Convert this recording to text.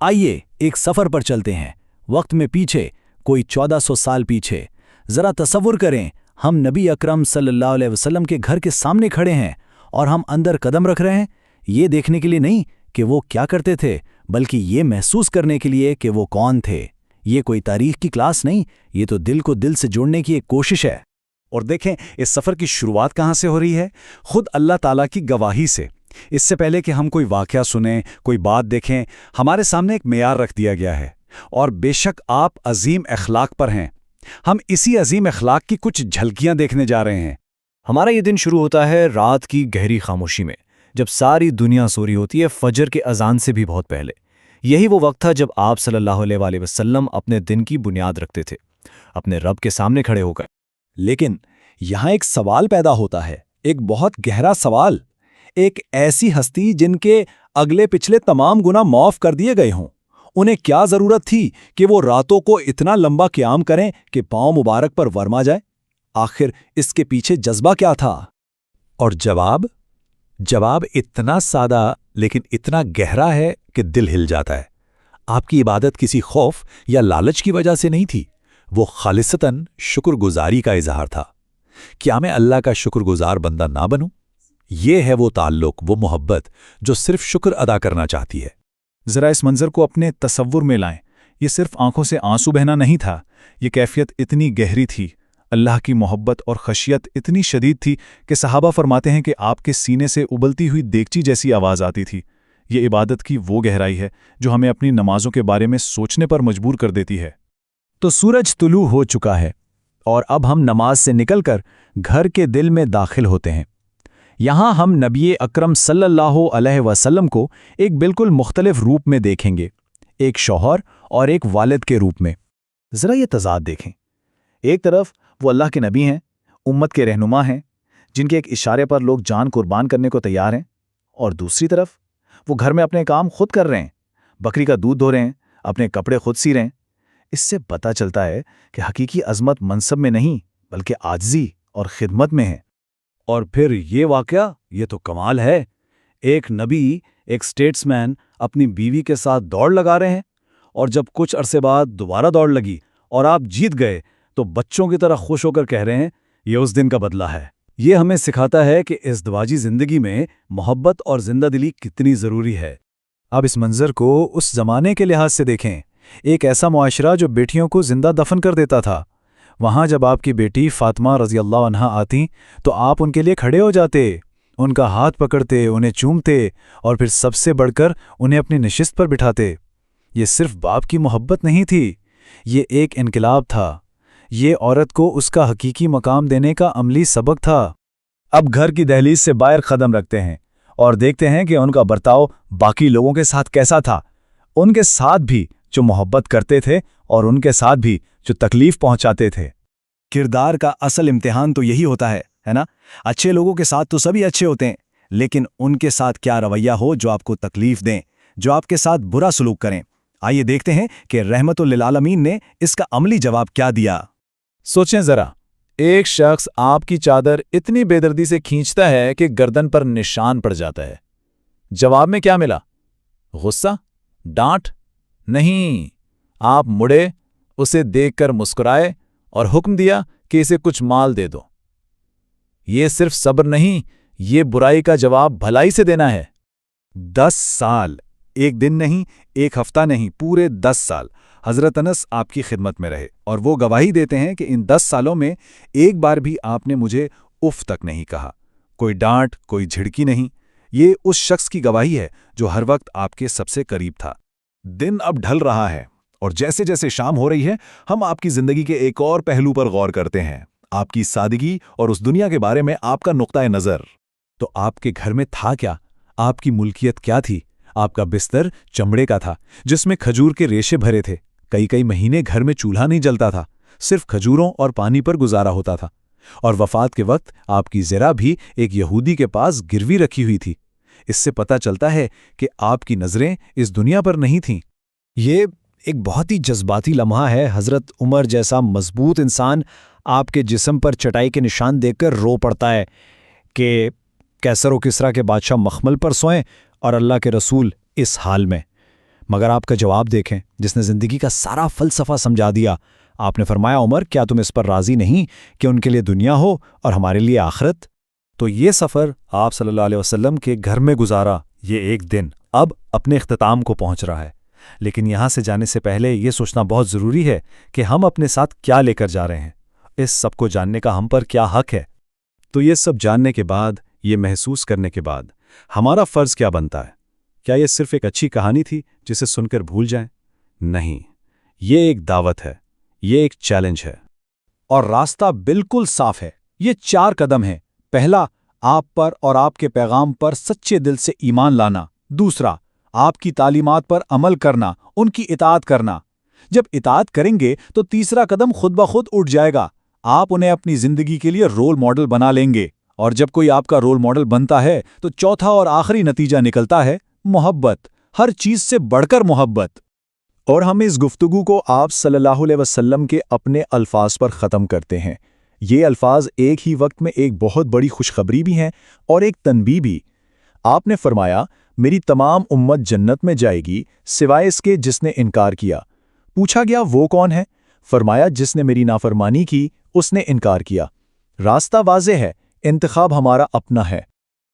आइए एक सफ़र पर चलते हैं, वक्त में पीछे, कोई 1400 साल पीछे। ज़रा तसव्वुर करें, हम नबी अकरम सल्लल्लाहु अलैहि वसल्लम के घर के सामने खड़े हैं और हम अंदर कदम रख रहे हैं, ये देखने के लिए नहीं कि वो क्या करते थे, बल्कि ये महसूस करने के लिए कि वो कौन थे। ये कोई तारीख की क्लास नहीं, ये तो दिल को दिल से जोड़ने की एक कोशिश है। और देखें इस सफ़र की शुरुआत कहाँ से हो रही है? खुद अल्लाह ताला की गवाही से। इससे पहले कि हम कोई वाक़या सुनें, कोई बात देखें, हमारे सामने एक मेयार रख दिया गया है। और बेशक आप अजीम अखलाक पर हैं। हम इसी अजीम अखलाक की कुछ झलकियां देखने जा रहे हैं। हमारा ये दिन शुरू होता है रात की गहरी खामोशी में, जब सारी दुनिया सो रही होती है, फजर के अजान से भी बहुत पहले। यही वो वक्त था जब आप सल्लल्लाहु अलैहि वसल्लम अपने दिन की बुनियाद रखते थे, अपने रब के सामने खड़े होकर। लेकिन यहाँ एक सवाल पैदा होता है, एक बहुत गहरा सवाल। एक ऐसी हस्ती जिनके अगले पिछले तमाम गुनाह माफ़ कर दिए गए हों, उन्हें क्या ज़रूरत थी कि वो रातों को इतना लंबा क़याम करें कि पाँव मुबारक पर वर्मा जाए? आखिर इसके पीछे जज्बा क्या था? और जवाब इतना सादा लेकिन इतना गहरा है कि दिल हिल जाता है। आपकी इबादत किसी खौफ या लालच की वजह से नहीं थी, वो खालिसतन शुक्रगुजारी का इजहार था। क्या मैं अल्लाह का शुक्रगुजार बंदा ना बनूं? ये है वो ताल्लुक, वो मोहब्बत जो सिर्फ शुक्र अदा करना चाहती है। ज़रा इस मंज़र को अपने तसव्वुर में लाएं। ये सिर्फ आंखों से आंसू बहना नहीं था, ये कैफियत इतनी गहरी थी, अल्लाह की मोहब्बत और खशियत इतनी शदीद थी कि सहाबा फरमाते हैं कि आपके सीने से उबलती हुई देगची जैसी आवाज़ आती थी। ये इबादत की वो गहराई है जो हमें अपनी नमाज़ों के बारे में सोचने पर मजबूर कर देती है। तो सूरज तुलू हो चुका है और अब हम नमाज से निकलकर घर के दिल में दाखिल होते हैं। यहाँ हम नबी अकरम सल्लल्लाहु अलैहि वसल्लम को एक बिल्कुल मुख्तलिफ रूप में देखेंगे, एक शौहर और एक वालिद के रूप में। ज़रा ये तज़ाद देखें। एक तरफ वो अल्लाह के नबी हैं, उम्मत के रहनुमा हैं, जिनके एक इशारे पर लोग जान कुर्बान करने को तैयार हैं, और दूसरी तरफ वो घर में अपने काम खुद कर रहे हैं, बकरी का दूध धो रहे हैं, अपने कपड़े खुद सी रहे हैं। इससे पता चलता है कि हकीकी अज़मत मनसब में नहीं बल्कि आजिज़ी और खिदमत में है। और फिर ये वाक़या, ये तो कमाल है। एक नबी, एक स्टेट्समैन अपनी बीवी के साथ दौड़ लगा रहे हैं, और जब कुछ अरसे बाद दोबारा दौड़ लगी और आप जीत गए तो बच्चों की तरह खुश होकर कह रहे हैं, ये उस दिन का बदला है। ये हमें सिखाता है कि इज़्दिवाजी ज़िंदगी में मोहब्बत और जिंदादिली कितनी ज़रूरी है। अब इस मंज़र को उस ज़माने के लिहाज से देखें। एक ऐसा मुआशरा जो बेटियों को जिंदा दफन कर देता था। वहाँ जब आपकी बेटी फातिमा रज़ी अल्लाह अन्हा आती तो आप उनके लिए खड़े हो जाते, उनका हाथ पकड़ते, उन्हें चूमते और फिर सबसे बढ़कर उन्हें अपनी नशिस्त पर बिठाते। ये सिर्फ बाप की मोहब्बत नहीं थी, ये एक इनकलाब था। ये औरत को उसका हकीकी मकाम देने का अमली सबक था। अब घर की दहलीज से बाहर कदम रखते हैं और देखते हैं कि उनका बर्ताव बाकी लोगों के साथ कैसा था। उनके साथ भी जो मोहब्बत करते थे और उनके साथ भी जो तकलीफ पहुंचाते थे। किरदार का असल इम्तिहान तो यही होता है ना? अच्छे लोगों के साथ तो सभी अच्छे होते हैं, लेकिन उनके साथ क्या रवैया हो जो आपको तकलीफ दें, जो आपके साथ बुरा सलूक करें। आइए देखते हैं कि रहमतुल लिल आलमीन ने इसका अमली जवाब क्या दिया। सोचें ज़रा, एक शख्स आपकी चादर इतनी बेदर्दी से खींचता है कि गर्दन पर निशान पड़ जाता है। जवाब में क्या मिला? गुस्सा? डांट? नहीं, आप मुड़े, उसे देखकर मुस्कुराए और हुक्म दिया कि इसे कुछ माल दे दो। ये सिर्फ सब्र नहीं, ये बुराई का जवाब भलाई से देना है। 10 साल, एक दिन नहीं, एक हफ्ता नहीं, पूरे 10 साल हज़रत अनस आपकी खिदमत में रहे, और वो गवाही देते हैं कि इन 10 सालों में एक बार भी आपने मुझे उफ तक नहीं कहा, कोई डांट, कोई झिड़की नहीं। ये उस शख्स की गवाही है जो हर वक्त आपके सबसे करीब था। दिन अब ढल रहा है और जैसे जैसे शाम हो रही है, हम आपकी जिंदगी के एक और पहलू पर गौर करते हैं, आपकी सादगी और उस दुनिया के बारे में आपका नुक्ता नज़र। तो आपके घर में था क्या? आपकी मुल्कियत क्या थी? आपका बिस्तर चमड़े का था जिसमें खजूर के रेशे भरे थे। कई कई महीने घर में चूल्हा नहीं जलता था, सिर्फ खजूरों और पानी पर गुजारा होता था। और वफात के वक्त आपकी ज़रा भी एक यहूदी के पास गिरवी रखी हुई थी। इससे पता चलता है कि आपकी नज़रें इस दुनिया पर नहीं थीं। ये एक बहुत ही जज्बाती लम्हा है। हज़रत उमर जैसा मजबूत इंसान आपके जिस्म पर चटाई के निशान देखकर रो पड़ता है कि कैसर व किसरा के बादशाह मखमल पर सोएं और अल्लाह के रसूल इस हाल में। مگر آپ کا جواب دیکھیں جس نے زندگی کا سارا فلسفہ سمجھا دیا۔ آپ نے فرمایا عمر کیا تم اس پر راضی نہیں کہ ان کے لیے دنیا ہو اور ہمارے لیے آخرت؟ تو یہ سفر آپ صلی اللہ علیہ وسلم کے گھر میں گزارا یہ ایک دن اب اپنے اختتام کو پہنچ رہا ہے، لیکن یہاں سے جانے سے پہلے یہ سوچنا بہت ضروری ہے کہ ہم اپنے ساتھ کیا لے کر جا رہے ہیں، اس سب کو جاننے کا ہم پر کیا حق ہے۔ تو یہ سب جاننے کے بعد، یہ محسوس کرنے کے بعد ہمارا فرض کیا بنتا ہے؟ کیا یہ صرف ایک اچھی کہانی تھی جسے سن کر بھول جائیں؟ نہیں، یہ ایک دعوت ہے، یہ ایک چیلنج ہے، اور راستہ بالکل صاف ہے۔ یہ 4 قدم ہیں۔ پہلا، آپ پر اور آپ کے پیغام پر سچے دل سے ایمان لانا۔ دوسرا، آپ کی تعلیمات پر عمل کرنا، ان کی اطاعت کرنا۔ جب اطاعت کریں گے تو تیسرا قدم خود بخود اٹھ جائے گا، آپ انہیں اپنی زندگی کے لیے رول ماڈل بنا لیں گے، اور جب کوئی آپ کا رول ماڈل بنتا ہے تو چوتھا اور آخری نتیجہ نکلتا ہے محبت، ہر چیز سے بڑھ کر محبت۔ اور ہم اس گفتگو کو آپ صلی اللہ علیہ وسلم کے اپنے الفاظ پر ختم کرتے ہیں۔ یہ الفاظ ایک ہی وقت میں ایک بہت بڑی خوشخبری بھی ہیں اور ایک تنبیہ بھی۔ آپ نے فرمایا، میری تمام امت جنت میں جائے گی سوائے اس کے جس نے انکار کیا۔ پوچھا گیا وہ کون ہے؟ فرمایا جس نے میری نافرمانی کی اس نے انکار کیا۔ راستہ واضح ہے، انتخاب ہمارا اپنا ہے۔